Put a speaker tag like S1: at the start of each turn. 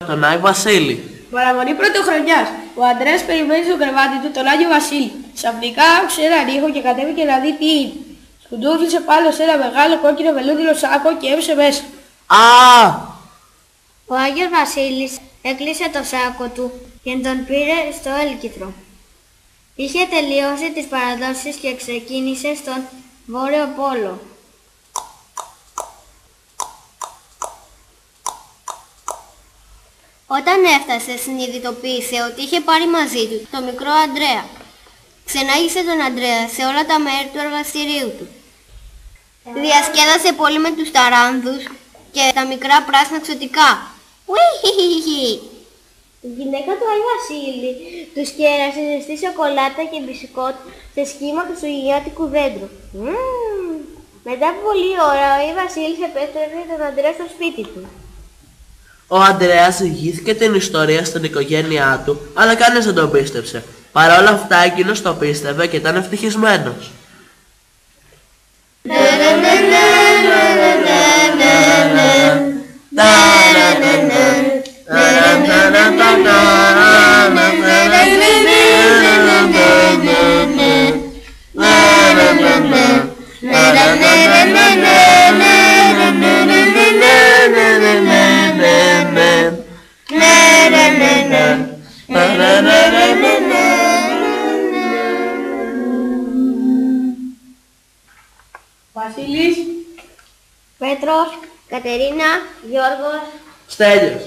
S1: τον Άγιο Βασίλη.
S2: Παραμονή πρωτοχρονιάς. Ο Ανδρέας περιμένει στο κρεβάτι του τον Άγιο Βασίλη. Ξαφνικά άκουσε έναν ήχο και κατέβηκε να δει τι είναι. Σκουντούφλησε πάνω σε ένα μεγάλο κόκκινο βελούδινο σάκο και έβησε μέσα.
S1: Α!
S3: Ο Άγιος Βασίλης έκλεισε το σάκο του και τον πήρε στο έλκυθρο. Είχε τελειώσει τις παραδόσεις και ξεκίνησε στον Βόρειο Πόλο. Όταν έφτασε, συνειδητοποίησε ότι είχε πάρει μαζί του το μικρό Ανδρέα. Ξενάγησε τον Ανδρέα σε όλα τα μέρη του εργαστηρίου του. Διασκέδασε πολύ με τους ταράνδους και τα μικρά πράσινα ξωτικά. Ουιχιχιχι! Η γυναίκα του Άγιου Βασίλη τους κέρασε ζεστή σοκολάτα και μπισκότ σε σχήμα χριστουγεννιάτικου δέντρου. Μετά από πολλή ώρα ο Άγιος Βασίλης επέστρεψε τον Ανδρέα στο σπίτι του.
S1: Ο Ανδρέας διηγήθηκε την ιστορία στην οικογένειά του, αλλά κανείς δεν τον πίστεψε. Παρ' όλα αυτά εκείνος το πίστευε και ήταν ευτυχισμένος.
S2: Βασίλης,
S3: Πέτρος, Κατερίνα, Γιώργος,
S1: Στέλιος.